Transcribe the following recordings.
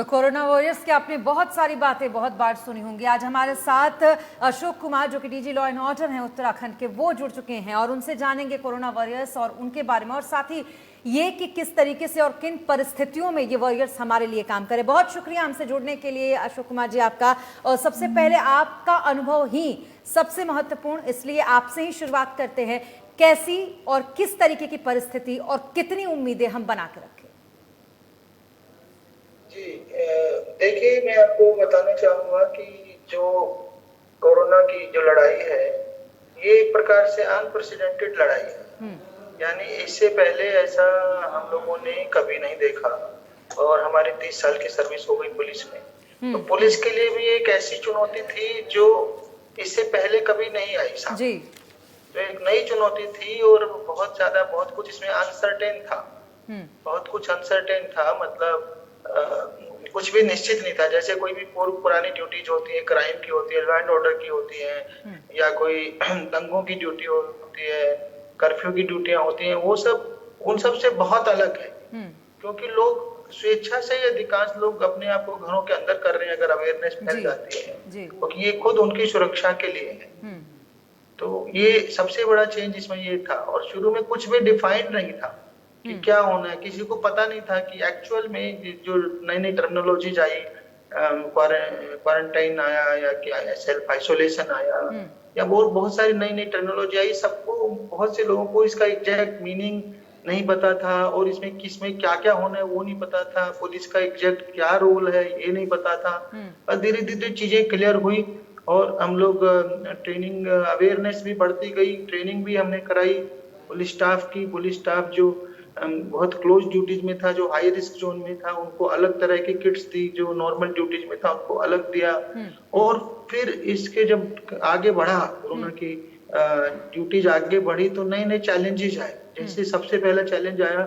Corona warriors की आपने बहुत सारी बातें बहुत बार सुनी होंगी। आज हमारे साथ अशोक कुमार जो कि डीजी लॉ एंड ऑर्डर हैं उत्तराखंड के, वो जुड़ चुके हैं और उनसे जानेंगे कोरोना वॉरियर्स और उनके बारे में, और साथ ही ये कि किस तरीके से और किन परिस्थितियों में ये वॉरियर्स हमारे लिए काम करें। बहुत शुक्रिया हमसे जुड़ने के लिए अशोक कुमार जी आपका। और सबसे पहले आपका अनुभव ही सबसे महत्वपूर्ण, इसलिए आपसे ही शुरुआत करते हैं। कैसी और किस तरीके की परिस्थिति और कितनी उम्मीदें हम बना के रखें? जी, देखिए, मैं आपको बताना चाहूंगा कि जो कोरोना की जो लड़ाई है, ये एक प्रकार से अनप्रेसिडेंटेड लड़ाई है। यानी इससे पहले ऐसा हम लोगों ने कभी नहीं देखा। और हमारी 30 साल की सर्विस हो गई पुलिस में, तो पुलिस के लिए भी एक ऐसी चुनौती थी जो इससे पहले कभी नहीं आई सामने। तो एक नई चुनौती थी और बहुत कुछ इसमें अनसर्टेन था। बहुत कुछ अनसर्टेन था, मतलब कुछ भी निश्चित नहीं था। जैसे कोई भी पुरानी ड्यूटीज होती है, क्राइम की होती है, लॉ एंड ऑर्डर की होती है, या कोई दंगों की ड्यूटी होती है, कर्फ्यू की ड्यूटियां होती हैं, वो सब उन सब से बहुत अलग है। क्योंकि लोग स्वेच्छा से, अधिकांश लोग अपने आप को घरों के अंदर कर रहे हैं अगर अवेयरनेस फैल जाती है, क्योंकि ये खुद उनकी सुरक्षा के लिए है। तो ये सबसे बड़ा चेंज इसमें ये था। और शुरू में कुछ भी डिफाइंड नहीं था कि क्या होना है। किसी को पता नहीं था कि एक्चुअल में जो नई नई टर्मिनोलॉजीज आई, क्वारंटाइन आया या क्या आया, सेल्फ आइसोलेशन आया, या बहुत सारी नई नई टर्मिनोलॉजी आई। सबको, बहुत से लोगों को इसका एग्जैक्ट मीनिंग नहीं पता था, और इसमें किसमें क्या क्या होना है वो नहीं पता था। पुलिस का एग्जैक्ट क्या रोल है ये नहीं पता था। और धीरे धीरे चीजें क्लियर हुई और हम लोग ट्रेनिंग, अवेयरनेस भी बढ़ती गई। ट्रेनिंग भी हमने कराई पुलिस स्टाफ की। पुलिस स्टाफ जो बहुत क्लोज ड्यूटीज में था, जो हाई रिस्क जोन में था, उनको अलग तरह की किट्स दी। जो नॉर्मल ड्यूटीज में था उनको अलग दिया। और फिर इसके जब आगे बढ़ा, कोरोना की ड्यूटीज आगे बढ़ी, तो नए नए चैलेंजेस आए। जैसे सबसे पहला चैलेंज आया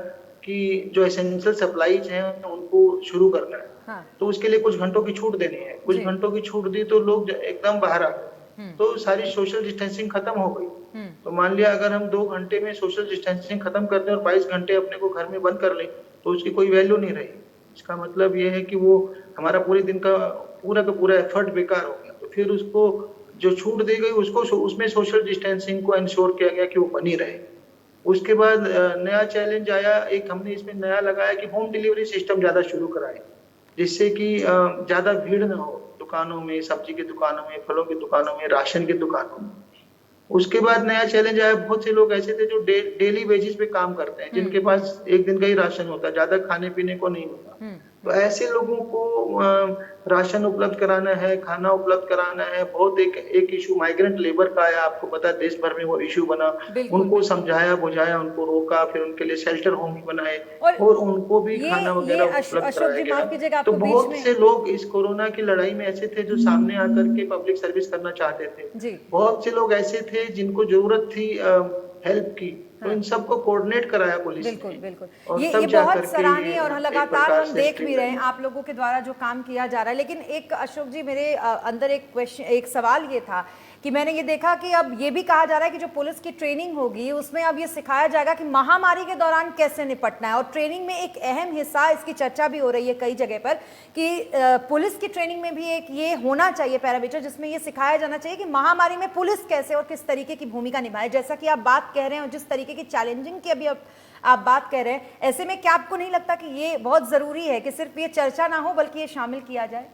कि जो एसेंशियल सप्लाईज हैं उनको शुरू करना है। तो उसके लिए कुछ घंटों की छूट देनी है। कुछ घंटों की छूट दी तो लोग एकदम बाहर आ गए, तो सारी सोशल डिस्टेंसिंग खत्म हो गई। तो मान लिया अगर हम 2 घंटे में सोशल डिस्टेंसिंग खत्म कर दें और 22 घंटे अपने को घर में बंद कर लें, तो उसकी कोई वैल्यू नहीं रही। इसका मतलब ये है कि वो हमारा पूरे दिन का पूरा एफर्ट बेकार हो गया। तो फिर उसको जो छूट दी गई, उसको उसमें सोशल डिस्टेंसिंग को इंश्योर किया गया कि वो बनी रहे। उसके बाद नया चैलेंज आया, एक हमने इसमें नया लगाया कि होम डिलीवरी सिस्टम ज्यादा शुरू कराए, जिससे कि ज्यादा भीड़ न हो दुकानों में, सब्जी की दुकानों में, फलों की दुकानों में, राशन की दुकानों में। उसके बाद नया चैलेंज आया, बहुत से लोग ऐसे थे जो डेली बेसिस पे काम करते हैं, जिनके पास एक दिन का ही राशन होता है, ज्यादा खाने पीने को नहीं होता। तो ऐसे लोगों को राशन उपलब्ध कराना है, खाना उपलब्ध कराना है। बहुत एक इशू माइग्रेंट लेबर का आया, आपको पता है देश भर में वो इशू बना। उनको समझाया बुझाया, उनको रोका, फिर उनके लिए शेल्टर होम भी बनाए और उनको भी खाना वगैरह उपलब्ध कराया गया। तो बहुत से लोग इस कोरोना की लड़ाई में ऐसे थे जो सामने आकर के पब्लिक सर्विस करना चाहते थे। बहुत से लोग ऐसे थे जिनको जरूरत थी हेल्प की, तो इन सबको कोऑर्डिनेट कराया पुलिस ने। बिल्कुल, ये बहुत सराहनीय और लगातार हम देख भी रहे हैं आप लोगों के द्वारा जो काम किया जा रहा है। लेकिन एक अशोक जी, मेरे अंदर एक सवाल ये था कि मैंने ये देखा कि अब ये भी कहा जा रहा है कि जो पुलिस की ट्रेनिंग होगी उसमें अब ये सिखाया जाएगा कि महामारी के दौरान कैसे निपटना है। और ट्रेनिंग में एक अहम हिस्सा, इसकी चर्चा भी हो रही है कई जगह पर, कि पुलिस की ट्रेनिंग में भी एक ये होना चाहिए पैरामीटर, जिसमें ये सिखाया जाना चाहिए कि महामारी में पुलिस कैसे और किस तरीके की भूमिका निभाए। जैसा कि आप बात कह रहे हैं और जिस तरीके की चैलेंजिंग की अभी आप बात कह रहे हैं, ऐसे में क्या आपको नहीं लगता कि ये बहुत जरूरी है कि सिर्फ ये चर्चा ना हो बल्कि ये शामिल किया जाए?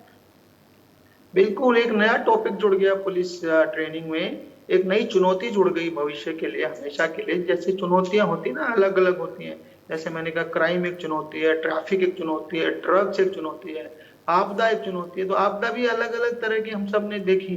बिल्कुल, एक नया टॉपिक जुड़ गया पुलिस ट्रेनिंग में। एक नई चुनौती जुड़ गई भविष्य के लिए, हमेशा के लिए। जैसे चुनौतियां होती ना, अलग अलग होती हैं। जैसे मैंने कहा, क्राइम एक चुनौती है, ट्रैफिक एक चुनौती है, ड्रग्स एक चुनौती है, आपदा एक चुनौती है। तो आपदा भी अलग अलग तरह की हम सब ने देखी,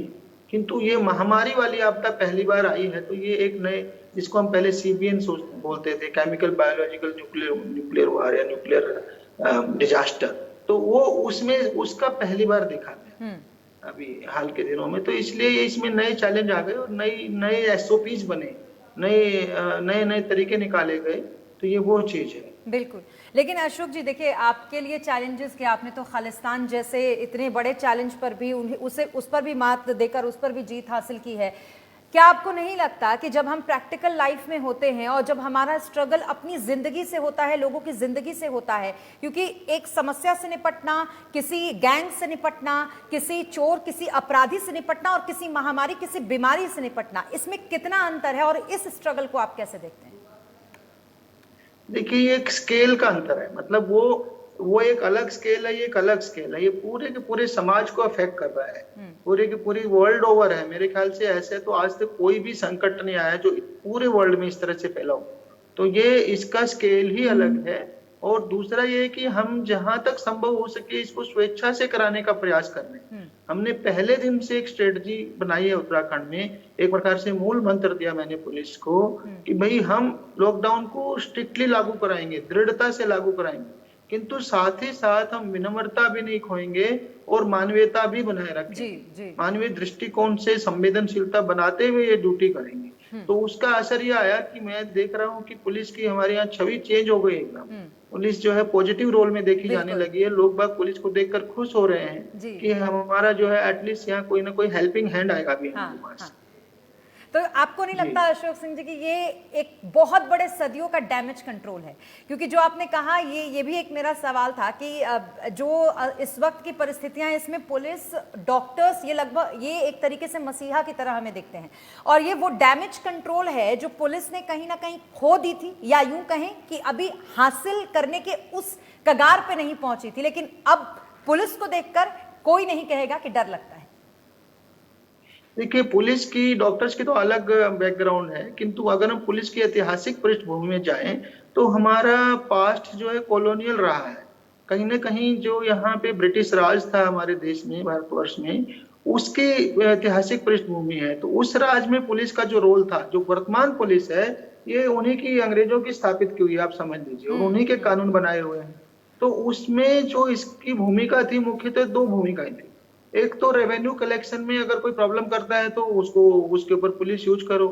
किंतु ये महामारी वाली आपदा पहली बार आई है। तो ये एक नए, जिसको हम पहले CBN बोलते थे, केमिकल बायोलॉजिकल न्यूक्लियर वार या न्यूक्लियर डिजास्टर, तो वो उसमें उसका पहली बार देखा गया अभी हाल के दिनों में। तो इसलिए इसमें नए चैलेंज आ गए और नए SOPs बने, नए तरीके निकाले गए। तो ये वो चीज है। बिल्कुल। लेकिन अशोक जी, देखिए, आपके लिए चैलेंजेस के, आपने तो खालिस्तान जैसे इतने बड़े चैलेंज पर भी उस पर भी मात देकर उस पर भी जीत हासिल की है। क्या आपको नहीं लगता कि जब हम प्रैक्टिकल लाइफ में होते हैं और जब हमारा स्ट्रगल अपनी जिंदगी से होता है, लोगों की जिंदगी से होता है, क्योंकि एक समस्या से निपटना, किसी गैंग से निपटना, किसी चोर, किसी अपराधी से निपटना और किसी महामारी, किसी बीमारी से निपटना, इसमें कितना अंतर है और इस स्ट्रगल को आप कैसे देखते हैं? देखिए, एक स्केल का अंतर है। मतलब वो एक अलग स्केल है, ये एक अलग स्केल है। ये पूरे के पूरे समाज को अफेक्ट कर रहा है, पूरे की पूरी वर्ल्ड ओवर है। मेरे ख्याल से ऐसे तो आज तक कोई भी संकट नहीं आया जो पूरे वर्ल्ड में इस तरह से फैला हो। तो ये इसका स्केल ही अलग है। और दूसरा ये है कि हम जहां तक संभव हो सके इसको स्वेच्छा से कराने का प्रयास कर रहे हैं। हमने पहले दिन से एक स्ट्रेटजी बनाई है उत्तराखंड में। एक प्रकार से मूल मंत्र दिया मैंने पुलिस को कि भाई हम लॉकडाउन को स्ट्रिक्टली लागू कराएंगे, दृढ़ता से लागू कराएंगे, किंतु साथ ही साथ हम विनम्रता भी नहीं खोएंगे और मानवीयता भी बनाए रखेंगे। मानवीय दृष्टिकोण से संवेदनशीलता बनाते हुए ये ड्यूटी करेंगे। तो उसका असर ये आया कि मैं देख रहा हूँ कि पुलिस की हमारे यहाँ छवि चेंज हो गई एकदम। पुलिस जो है पॉजिटिव रोल में देखी जाने लगी है। लोग बाग पुलिस को देखकर खुश हो रहे हैं कि हमारा जो है एटलीस्ट यहाँ कोई ना कोई हेल्पिंग हैंड आएगा भी हमारे पास। तो आपको नहीं लगता अशोक सिंह जी कि ये एक बहुत बड़े सदियों का डैमेज कंट्रोल है? क्योंकि जो आपने कहा, ये भी एक मेरा सवाल था कि जो इस वक्त की परिस्थितियां, इसमें पुलिस, डॉक्टर्स, ये लगभग ये एक तरीके से मसीहा की तरह हमें दिखते हैं। और ये वो डैमेज कंट्रोल है जो पुलिस ने कहीं ना कहीं खो दी थी, या यूं कहें कि अभी हासिल करने के उस कगार पे नहीं पहुंची थी, लेकिन अब पुलिस को देखकर कोई नहीं कहेगा कि डर लगता है। देखिए, पुलिस की, डॉक्टर्स की तो अलग बैकग्राउंड है, किंतु अगर हम पुलिस की ऐतिहासिक पृष्ठभूमि में जाएं तो हमारा पास्ट जो है कॉलोनियल रहा है। कहीं ना कहीं जो यहाँ पे ब्रिटिश राज था हमारे देश में, भारतवर्ष में, उसकी ऐतिहासिक पृष्ठभूमि है। तो उस राज में पुलिस का जो रोल था, जो वर्तमान पुलिस है, ये उन्हीं की, अंग्रेजों की स्थापित की हुई है, आप समझ लीजिए, और उन्हीं के कानून बनाए हुए हैं। तो उसमें जो इसकी भूमिका थी, मुख्यतः दो भूमिकाएं थी। एक तो रेवेन्यू कलेक्शन में अगर कोई प्रॉब्लम करता है तो उसको, उसके ऊपर पुलिस यूज करो,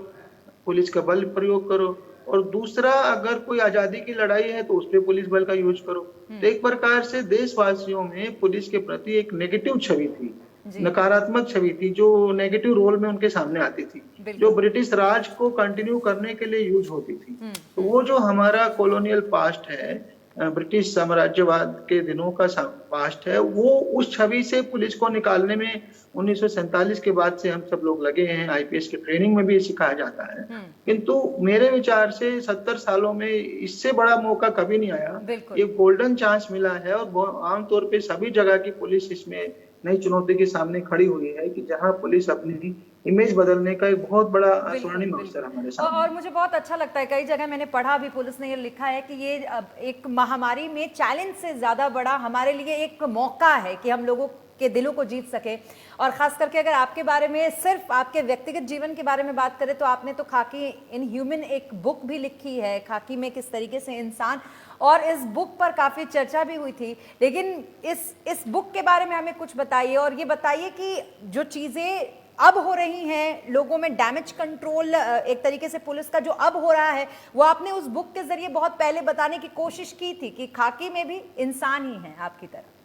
पुलिस का बल प्रयोग करो। और दूसरा, अगर कोई आजादी की लड़ाई है तो उस पर पुलिस बल का यूज करो। तो एक प्रकार से देशवासियों में पुलिस के प्रति एक नेगेटिव छवि थी, नकारात्मक छवि थी, जो नेगेटिव रोल में उनके सामने आती थी, जो ब्रिटिश राज को कंटिन्यू करने के लिए यूज होती थी। तो वो जो हमारा कॉलोनियल पास्ट है, ब्रिटिश साम्राज्यवाद के दिनों का पास्ट है, वो उस छवि से पुलिस को निकालने में 1947 के बाद से हम सब लोग लगे हैं। आईपीएस की ट्रेनिंग में भी सिखाया जाता है। किंतु मेरे विचार से 70 सालों में इससे बड़ा मौका कभी नहीं आया। ये गोल्डन चांस मिला है और आमतौर पे सभी जगह की पुलिस इसमें नई चुनौती के सामने खड़ी हुई है कि जहां पुलिस अपनी इमेज बदलने का एक बहुत बड़ा स्वर्णिम अवसर हमारे सामने। और मुझे बहुत अच्छा लगता है, कई जगह मैंने पढ़ा भी, पुलिस ने ये लिखा है कि ये एक महामारी में चैलेंज से ज्यादा बड़ा हमारे लिए एक मौका है कि हम लोगों के दिलों को जीत सके। और खास करके अगर आपके बारे में, सिर्फ आपके व्यक्तिगत जीवन के बारे में बात करें तो आपने तो खाकी इन ह्यूमन एक बुक भी लिखी है, खाकी में किस तरीके से इंसान, और इस बुक पर काफी चर्चा भी हुई थी। लेकिन इस बुक के बारे में हमें कुछ बताइए, और ये बताइए कि जो चीजें अब हो रही हैं लोगों में, डैमेज कंट्रोल एक तरीके से पुलिस का जो अब हो रहा है, वो आपने उस बुक के जरिए बहुत पहले बताने की कोशिश की थी कि खाकी में भी इंसान ही है आपकी तरह।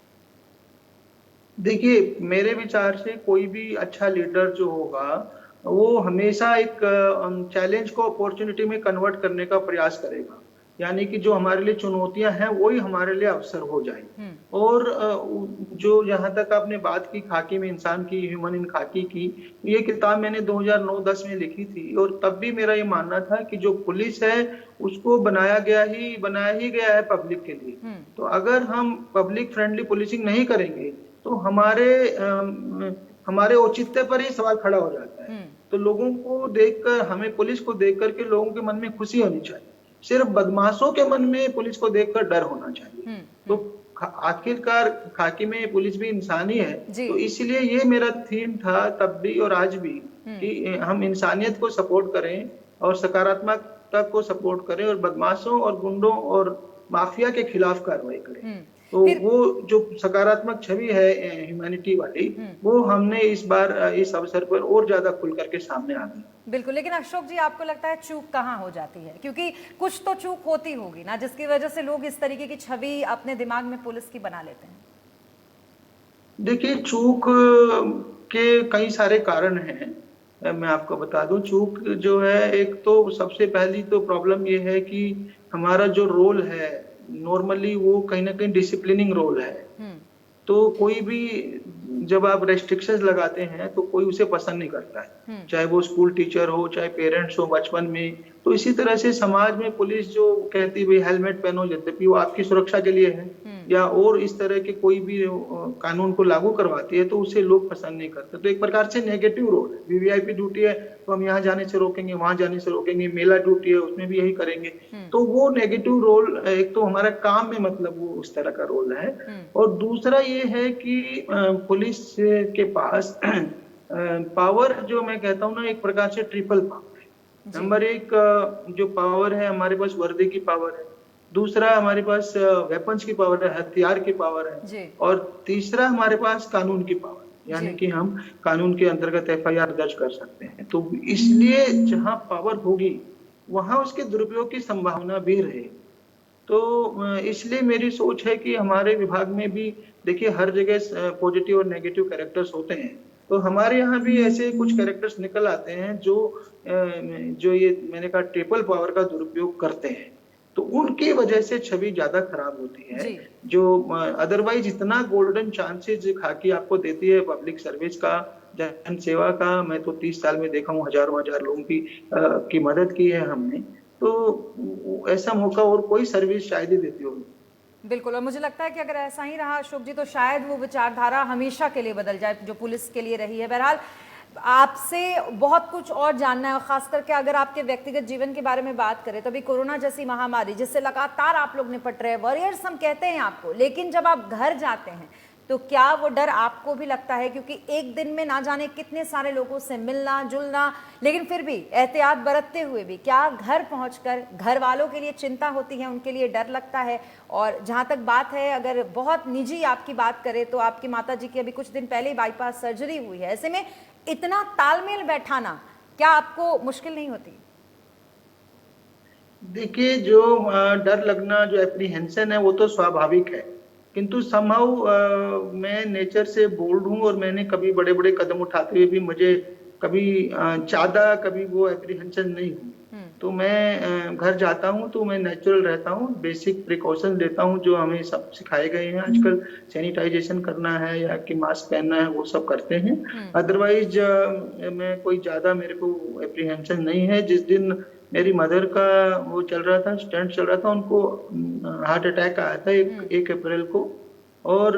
देखिए, मेरे विचार से कोई भी अच्छा लीडर जो होगा वो हमेशा एक चैलेंज को अपॉर्चुनिटी में कन्वर्ट करने का प्रयास करेगा। यानी कि जो हमारे लिए चुनौतियां हैं वही हमारे लिए अवसर हो जाए। और जो यहाँ तक आपने बात की खाकी में इंसान की, ह्यूमन इन खाकी की, ये किताब मैंने 2009-10 में लिखी थी। और तब भी मेरा ये मानना था कि जो पुलिस है उसको बनाया ही गया है पब्लिक के लिए। तो अगर हम पब्लिक फ्रेंडली पुलिसिंग नहीं करेंगे तो हमारे औचित्य पर ही सवाल खड़ा हो जाता है। तो लोगों को देखकर, हमें पुलिस को देखकर के लोगों के मन में खुशी होनी चाहिए। सिर्फ बदमाशों के मन में पुलिस को देखकर डर होना चाहिए। तो आखिरकार खाकी में पुलिस भी इंसान ही है। तो इसलिए ये मेरा थीम था तब भी और आज भी कि हम इंसानियत को सपोर्ट करें और सकारात्मकता को सपोर्ट करें और बदमाशों और गुंडों और माफिया के खिलाफ कार्रवाई करें। तो वो जो सकारात्मक छवि है ह्यूमैनिटी वाली, वो हमने इस बार इस अवसर पर और ज्यादा खुल करके सामने आ गई। बिल्कुल। लेकिन अशोक जी, आपको लगता है चूक कहाँ हो जाती है? क्योंकि कुछ तो चूक होती होगी ना, जिसकी वजह से लोग इस तरीके की छवि अपने दिमाग में पुलिस की बना लेते हैं। देखिए, चूक के कई सारे कारण हैं। मैं आपको बता दूं, चूक जो है, एक तो सबसे पहली तो प्रॉब्लम ये है कि हमारा जो रोल है नॉर्मली वो कहीं ना कहीं डिसिप्लिनिंग रोल है। तो कोई भी जब आप रेस्ट्रिक्शंस लगाते हैं तो कोई उसे पसंद नहीं करता है, चाहे वो स्कूल टीचर हो, चाहे पेरेंट्स हो बचपन में। तो इसी तरह से समाज में पुलिस जो कहती है भाई हेलमेट पहनो, यद्यपि वो आपकी सुरक्षा के लिए है, या और इस तरह के कोई भी कानून को लागू करवाती है तो उसे लोग पसंद नहीं करते। तो एक प्रकार से नेगेटिव रोल है। वीवीआईपी ड्यूटी है तो हम यहाँ जाने से रोकेंगे, वहां जाने से रोकेंगे, मेला ड्यूटी है उसमें भी यही करेंगे। तो वो नेगेटिव रोल, एक तो हमारा काम में मतलब वो उस तरह का रोल है। और दूसरा ये है कि पुलिस के पास पावर, जो मैं कहता हूँ ना, एक प्रकार से ट्रिपल पावर है। नंबर एक जो पावर है हमारे पास वर्दी की पावर है, दूसरा हमारे पास वेपन्स की पावर है, हथियार की पावर है, और तीसरा हमारे पास कानून की पावर, यानी कि हम कानून के अंतर्गत एफआईआर दर्ज कर सकते हैं। तो इसलिए जहां पावर होगी वहां उसके दुरुपयोग की संभावना भी रहे। तो इसलिए मेरी सोच है कि हमारे विभाग में भी देखिए हर जगह पॉजिटिव और नेगेटिव कैरेक्टर्स होते हैं, तो हमारे यहाँ भी ऐसे कुछ कैरेक्टर्स निकल आते हैं जो ये मैंने कहा ट्रिपल पावर का दुरुपयोग करते हैं। तो उनकी वजह से छवि ज्यादा खराब होती है। जो अदरवाइज इतना गोल्डन चांसेस खाकी आपको देती है पब्लिक सर्विस का, जन सेवा का, मैं तो 30 साल में देखा हूँ हजारों हजार लोगों की मदद की है हमने। तो ऐसा मौका और कोई सर्विस शायद ही देती होगी। बिल्कुल, और मुझे लगता है कि अगर ऐसा ही रहा अशोक जी तो शायद वो विचारधारा हमेशा के लिए बदल जाए जो पुलिस के लिए रही है। बहरहाल आपसे बहुत कुछ और जानना है, और खास करके अगर आपके व्यक्तिगत जीवन के बारे में बात करें तो अभी कोरोना जैसी महामारी जिससे लगातार आप लोग निपट रहे हैं, वॉरियर्स हम कहते हैं आपको, लेकिन जब आप घर जाते हैं तो क्या वो डर आपको भी लगता है? क्योंकि एक दिन में ना जाने कितने सारे लोगों से मिलना जुलना, लेकिन फिर भी एहतियात बरतते हुए भी क्या घर पहुंचकर घर वालों के लिए चिंता होती है, उनके लिए डर लगता है? और जहां तक बात है, अगर बहुत निजी आपकी बात करें तो आपकी माता जी की अभी कुछ दिन पहले ही बाईपास सर्जरी हुई है, ऐसे में इतना तालमेल बैठाना क्या आपको मुश्किल नहीं होती? देखिए, जो डर लगना, जो एप्रीहेंशन है, वो तो स्वाभाविक है, किंतु समहाउ मैं नेचर से बोल्ड हूँ, और मैंने कभी बड़े बड़े कदम उठाते हुए भी मुझे कभी ज्यादा कभी वो एप्रीहेंशन नहीं हुई। तो मैं घर जाता हूँ तो मैं नेचुरल रहता हूँ, बेसिक प्रिकॉशन लेता हूँ जो हमें सब सिखाए गए हैं आजकल, सैनिटाइजेशन करना है या कि मास्क पहनना है, वो सब करते हैं। अदरवाइज मैं कोई ज्यादा, मेरे को एप्रीहेंशन नहीं है। जिस दिन मेरी मदर का वो चल रहा था, स्टेंट चल रहा था, उनको हार्ट अटैक आया था 1 अप्रैल को, और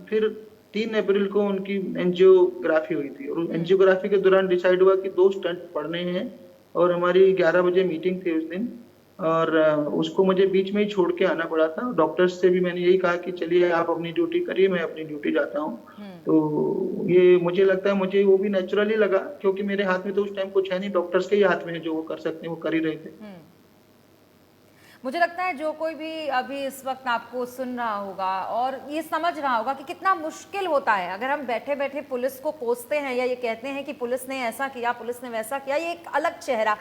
फिर 3 अप्रैल को उनकी एंजियोग्राफी हुई थी, और एंजियोग्राफी के दौरान डिसाइड हुआ कि 2 स्टेंट पड़ने हैं, और हमारी 11 बजे मीटिंग थी उस दिन, और उसको मुझे बीच में ही छोड़ के आना पड़ा था। डॉक्टर्स से भी मैंने यही कहा कि चलिए आप अपनी ड्यूटी करिए, मैं अपनी ड्यूटी जाता हूँ। तो ये मुझे लगता है, मुझे वो भी नेचुरली लगा, क्योंकि मेरे हाथ में तो उस टाइम कुछ है नहीं, डॉक्टर्स के ही हाथ में है, जो वो कर सकते हैं वो कर ही रहे थे। मुझे लगता है जो कोई भी अभी इस वक्त आपको सुन रहा होगा और ये समझ रहा होगा कि कितना मुश्किल होता है अगर हम बैठे बैठे पुलिस को कोसते हैं या ये कहते हैं कि पुलिस ने ऐसा किया, पुलिस ने वैसा किया, ये एक अलग चेहरा,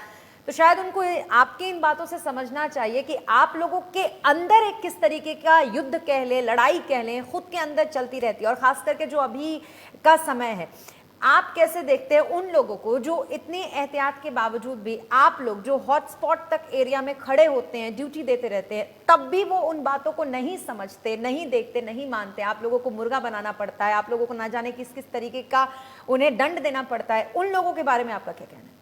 तो शायद उनको आपकी इन बातों से समझना चाहिए कि आप लोगों के अंदर एक किस तरीके का युद्ध कह लें, लड़ाई कह लें, खुद के अंदर चलती रहती है। और खास करके जो अभी का समय है, आप कैसे देखते हैं उन लोगों को जो इतनी एहतियात के बावजूद भी, आप लोग जो हॉटस्पॉट तक एरिया में खड़े होते हैं, ड्यूटी देते रहते हैं, तब भी वो उन बातों को नहीं समझते, नहीं देखते, नहीं मानते, आप लोगों को मुर्गा बनाना पड़ता है, आप लोगों को ना जाने किस किस तरीके का उन्हें दंड देना पड़ता है, उन लोगों के बारे में आपका क्या कहना है?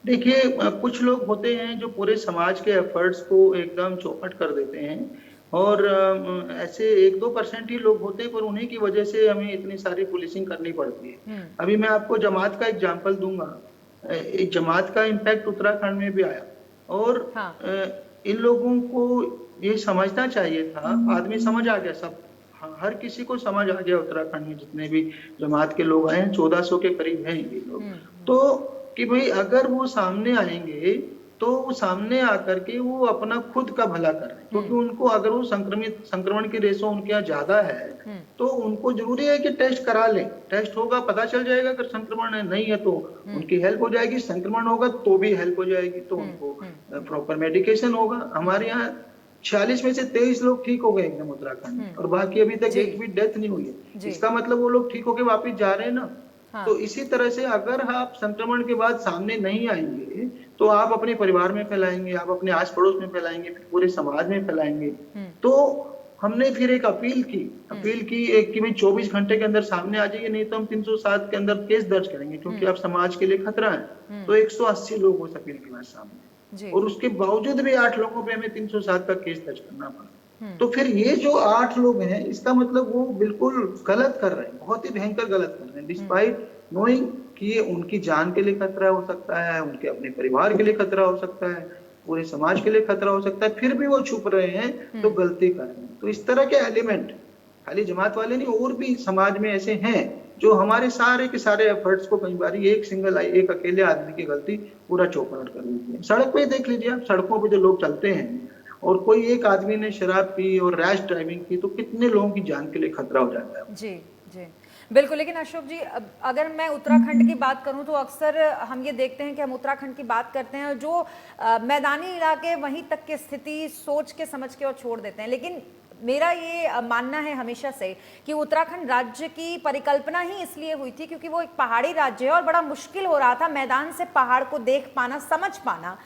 देखिए, कुछ लोग होते हैं जो पूरे समाज के एफर्ट्स को एकदम चौपट कर देते हैं, और ऐसे 1-2% ही लोग होते हैं, पर उन्हीं की वजह से हमें इतनी सारी पुलिसिंग करनी पड़ती है। अभी मैं आपको जमात का एग्जांपल दूंगा। एक जमात का इम्पैक्ट उत्तराखंड में भी आया, और इन लोगों को ये समझना चाहिए था, आदमी समझ आ गया, सब हर किसी को समझ आ गया उत्तराखंड में जितने भी जमात के लोग आए हैं, 1400 के करीब हैं ये लोग, तो कि भाई अगर वो सामने आएंगे तो वो सामने आकर के वो अपना खुद का भला कर रहे हैं, क्योंकि उनको अगर वो संक्रमण की रेशो उनके यहाँ ज्यादा है तो उनको जरूरी है कि टेस्ट करा लें। टेस्ट होगा, पता चल जाएगा, अगर संक्रमण है, नहीं है तो उनकी हेल्प हो जाएगी, संक्रमण होगा तो भी हेल्प हो जाएगी, तो उनको प्रॉपर मेडिकेशन होगा। हमारे यहाँ 46 में से 23 लोग ठीक हो गए एकदम उत्तराखंड में, और बाकी अभी तक एक भी डेथ नहीं हुई है। इसका मतलब वो लोग ठीक होके वापिस जा रहे हैं ना, हाँ। तो इसी तरह से अगर आप संक्रमण के बाद सामने नहीं आएंगे तो आप अपने परिवार में फैलाएंगे, आप अपने आस पड़ोस में फैलाएंगे, फिर पूरे समाज में फैलाएंगे। तो हमने फिर एक अपील की एक कि भाई 24 घंटे के अंदर सामने आ जाइए, नहीं तो हम 307 के अंदर केस दर्ज करेंगे, क्योंकि आप समाज के लिए खतरा है। तो 180 लोग उस अपील के बाद सामने, और उसके बावजूद भी 8 लोगों पे हमें 307 का केस दर्ज करना पड़ा। तो फिर ये जो 8 लोग हैं, इसका मतलब वो बिल्कुल गलत कर रहे हैं, बहुत ही भयंकर गलत कर रहे हैं, डिस्पाइट नोइंग कि ये उनकी जान के लिए खतरा हो सकता है, उनके अपने परिवार के लिए खतरा हो सकता है, पूरे समाज के लिए खतरा हो सकता है, फिर भी वो छुप रहे हैं, तो गलती कर रहे हैं। तो इस तरह के एलिमेंट खाली जमात वाले नहीं, और भी समाज में ऐसे हैं जो हमारे सारे के सारे एफर्ट्स को कई बार एक अकेले आदमी की गलती पूरा चौपट कर देती है। सड़क पे देख लीजिए आप, सड़कों पे जो लोग चलते हैं और कोई एक आदमी ने शराब पी और रैश ड्राइविंग की, तो कितने लोगों की जान के लिए खतरा हो जाता है। जी जी बिल्कुल। लेकिन अशोक जी, अगर मैं उत्तराखंड की बात करूं तो अक्सर हम ये देखते हैं कि हम उत्तराखंड की बात करते हैं, जो मैदानी इलाके वहीं तक की स्थिति सोच के समझ के और छोड़ देते हैं। लेकिन मेरा ये मानना है हमेशा से कि उत्तराखंड राज्य की परिकल्पना ही इसलिए हुई थी क्योंकि वो एक पहाड़ी राज्य है और बड़ा मुश्किल हो रहा था मैदान से पहाड़ को देख पाना, समझ पाना।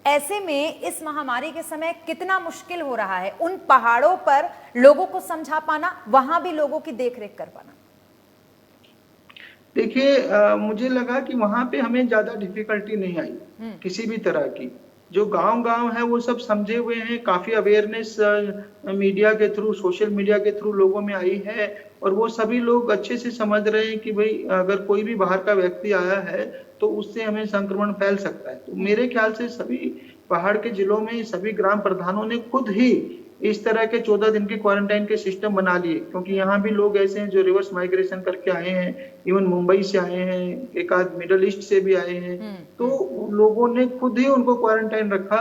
ऐसे में इस महामारी के समय कितना मुश्किल हो रहा है उन पहाड़ों पर लोगों को समझा पाना, वहां भी लोगों की देखरेख कर पाना। देखिए, मुझे लगा कि वहां पे हमें ज्यादा डिफिकल्टी नहीं आई किसी भी तरह की। जो गांव है वो सब समझे हुए हैं, काफी अवेयरनेस मीडिया के थ्रू, सोशल मीडिया के थ्रू लोगों में आई है, और वो सभी लोग अच्छे से समझ रहे हैं कि भाई अगर कोई भी बाहर का व्यक्ति आया है तो उससे हमें संक्रमण फैल सकता है। तो मेरे ख्याल से सभी पहाड़ के जिलों में सभी ग्राम प्रधानों ने खुद ही इस तरह के 14 दिन के क्वारंटाइन के सिस्टम बना लिए, क्योंकि यहाँ भी लोग ऐसे हैं जो रिवर्स माइग्रेशन करके आए हैं, इवन मुंबई से आए हैं, एक आध मिडल ईस्ट से भी आए हैं। तो लोगों ने खुद ही उनको क्वारंटाइन रखा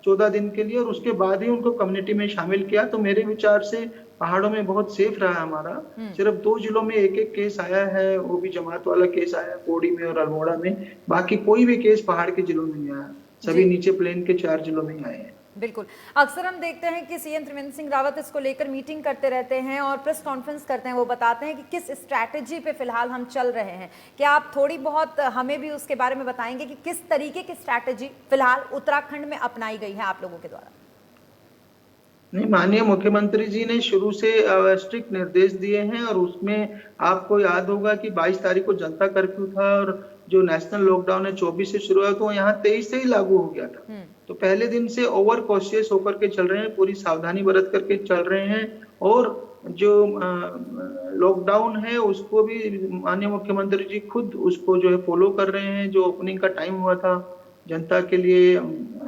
14 दिन के लिए, और उसके बाद ही उनको कम्युनिटी में शामिल किया। तो मेरे विचार से पहाड़ों में बहुत सेफ रहा हमारा। सिर्फ 2 जिलों में एक केस आया है, वो भी जमात वाला केस आया पौड़ी में और अल्मोड़ा में, बाकी कोई भी केस पहाड़ के जिलों में नहीं आया, सभी नीचे प्लेन के 4 जिलों में ही आए हैं। बिल्कुल। अक्सर हम देखते हैं कि सीएम त्रिवेंद्र सिंह रावत इसको लेकर मीटिंग करते रहते हैं और प्रेस कॉन्फ्रेंस करते हैं, वो बताते हैं कि किस स्ट्रैटेजी पे फिलहाल हम चल रहे हैं। क्या आप थोड़ी बहुत हमें भी उसके बारे में बताएंगे कि किस तरीके की स्ट्रैटेजी फिलहाल उत्तराखंड में अपनाई गई है आप लोगों के द्वारा? नहीं, माननीय मुख्यमंत्री जी ने शुरू से स्ट्रिक्ट निर्देश दिए हैं, और उसमें आपको याद होगा कि 22 तारीख को जनता कर्फ्यू था, और जो नेशनल लॉकडाउन है 24 से शुरू हुआ, तो यहाँ 23 से ही लागू हो गया था। तो पहले दिन से ओवर कॉशियस होकर के चल रहे हैं, पूरी सावधानी बरत करके चल रहे हैं, और जो लॉकडाउन है उसको भी माननीय मुख्यमंत्री जी खुद उसको जो है फॉलो कर रहे हैं। जो ओपनिंग का टाइम हुआ था जनता के लिए,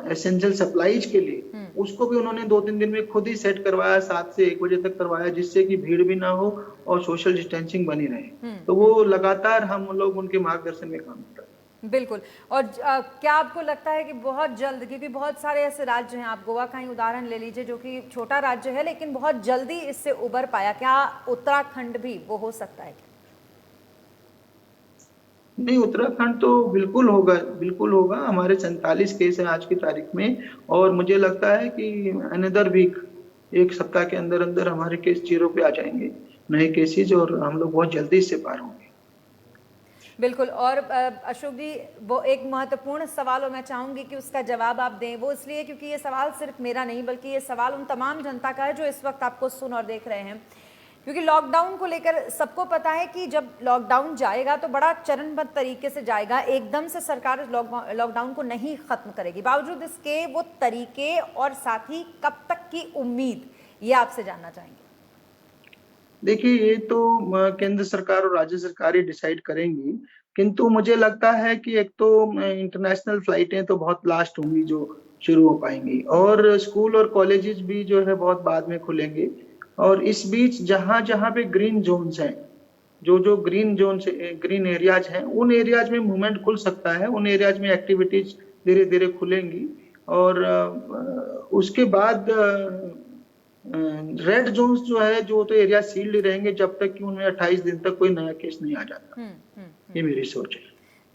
एसेंशियल सप्लाईज के लिए, उसको भी उन्होंने 2-3 दिन में खुद ही सेट करवाया, 7 से 1 बजे तक करवाया, जिससे कि भीड़ भी ना हो और सोशल डिस्टेंसिंग बनी रहे। तो वो लगातार हम लोग उनके मार्गदर्शन में काम कर रहे हैं। बिल्कुल। और क्या आपको लगता है कि बहुत जल्द, क्योंकि बहुत सारे ऐसे राज्य हैं, आप गोवा का ही उदाहरण ले लीजिए जो कि छोटा राज्य है लेकिन बहुत जल्दी इससे उबर पाया, क्या उत्तराखंड भी वो हो सकता है? नहीं, उत्तराखंड तो बिल्कुल होगा, बिल्कुल होगा। हमारे 47 केस हैं आज की तारीख में, और मुझे लगता है कि अनदर वीक, एक सप्ताह के अंदर अंदर हमारे केस 0 पे आ जाएंगे, नए केसेज, और हम लोग बहुत जल्दी इससे पार होंगे। बिल्कुल। और अशोक जी, वो एक महत्वपूर्ण सवाल और मैं चाहूंगी कि उसका जवाब आप दें, वो इसलिए क्योंकि ये सवाल सिर्फ मेरा नहीं बल्कि ये सवाल उन तमाम जनता का है जो इस वक्त आपको सुन और देख रहे हैं। क्योंकि लॉकडाउन को लेकर सबको पता है कि जब लॉकडाउन जाएगा तो बड़ा चरणबद्ध तरीके से जाएगा, एकदम से सरकार लॉकडाउन को नहीं खत्म करेगी। बावजूद इसके वो तरीके और साथ ही कब तक की उम्मीद, ये आपसे जानना चाहेंगे। देखिए, ये तो केंद्र सरकार और राज्य सरकार ही डिसाइड करेंगी, किंतु मुझे लगता है कि एक तो इंटरनेशनल फ्लाइटें तो बहुत लास्ट होंगी जो शुरू हो पाएंगी, और स्कूल और कॉलेजेस भी जो है बहुत बाद में खुलेंगे। और इस बीच जहां जहां पे ग्रीन जोन्स हैं, जो ग्रीन जोन से ग्रीन एरियाज हैं, उन एरियाज में मूवमेंट खुल सकता है, उन एरियाज में एक्टिविटीज धीरे धीरे खुलेंगी। और उसके बाद रेड जोन्स जो है, जो तो एरिया सील्ड रहेंगे जब तक कि उनमें 28 दिन तक कोई नया केस नहीं आ जाता। ये मेरी सोच है।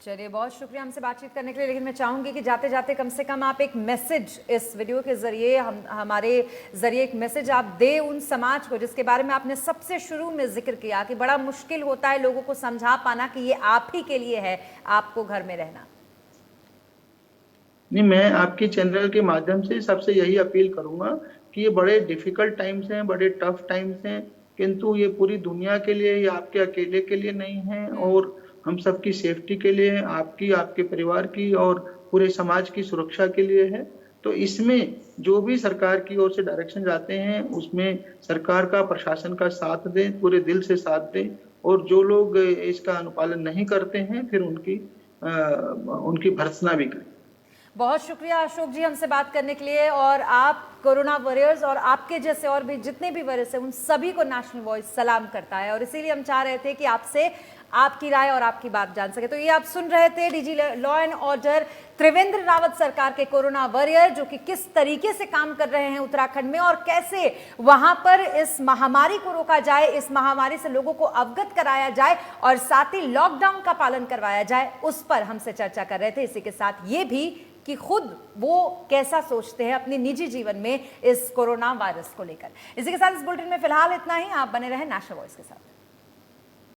चलिए, बहुत शुक्रिया हमसे बातचीत करने के लिए, लेकिन मैं चाहूंगी कि जाते जाते कम से कम आप एक मैसेज इस वीडियो के जरिए हमारे जरिए एक मैसेज आप दे उन समाज को जिसके बारे में आपने सबसे शुरू में जिक्र किया कि बड़ा मुश्किल होता है लोगों को समझा पाना कि ये आप ही के लिए है आपको घर में रहना। नहीं, मैं आपके चैनल के माध्यम से सबसे यही अपील करूंगा कि ये बड़े डिफिकल्ट टाइम्स हैं, बड़े टफ टाइम्स हैं, किंतु ये पूरी दुनिया के लिए, ये आपके अकेले के लिए नहीं है और हम सबकी सेफ्टी के लिए है, आपकी, आपके परिवार की और पूरे समाज की सुरक्षा के लिए है। तो इसमें जो भी सरकार की ओर से डायरेक्शन जाते हैं उसमें सरकार का, प्रशासन का साथ दें, पूरे दिल से साथ दें, और जो लोग इसका अनुपालन नहीं करते हैं फिर उनकी भर्त्सना भी करें। बहुत शुक्रिया अशोक जी हमसे बात करने के लिए, और आप कोरोना वॉरियर्स और आपके जैसे और भी जितने भी वॉरियर्स हैं उन सभी को नेशनल वॉइस सलाम करता है, और इसीलिए हम चाह रहे थे कि आपसे आपकी राय और आपकी बात जान सके। तो ये आप सुन रहे थे DG law and order Trivendra Rawat सरकार के कोरोना वॉरियर, जो कि किस तरीके से काम कर रहे हैं उत्तराखंड में और कैसे वहां पर इस महामारी को रोका जाए, इस महामारी से लोगों को अवगत कराया जाए और साथ ही लॉकडाउन का पालन करवाया जाए, उस पर हमसे चर्चा कर रहे थे। इसी के साथ ये भी कि खुद वो कैसा सोचते हैं अपने निजी जीवन में इस कोरोना वायरस को लेकर। इसी के साथ इस बुलेटिन में फिलहाल इतना ही। आप बने रहें नेशनल वॉइस के साथ।